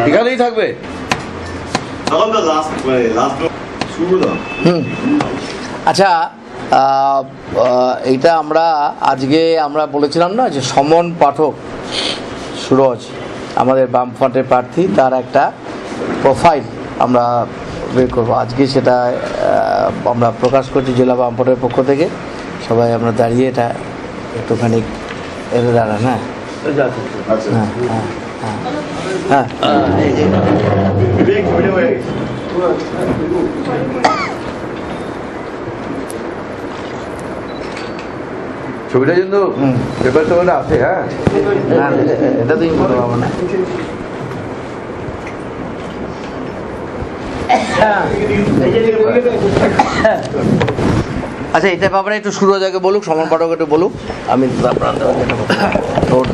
এখানেই থাকবে। আচ্ছা, এইটা আজকে আমরা বলেছিলাম না যে সমন পাঠক সুরজ আমাদের বামফ্রন্টের প্রার্থী, তার একটা প্রোফাইল আমরা বের করবো আজকে, সেটা আমরা প্রকাশ করছি জেলা বামফ্রন্টের পক্ষ থেকে। সবাই আমরা দাঁড়িয়ে এটা একটুখানি এনে দাঁড়ান। হ্যাঁ হ্যাঁ হ্যাঁ ছবিটা কিন্তু পেপার টেপারে আছে। হ্যাঁ, এটা তো বলতে পারবো না। আচ্ছা, এটা ব্যাপারে একটু সুরজ আগে বলুক, সমন পাঠক একটু বলুক, আমি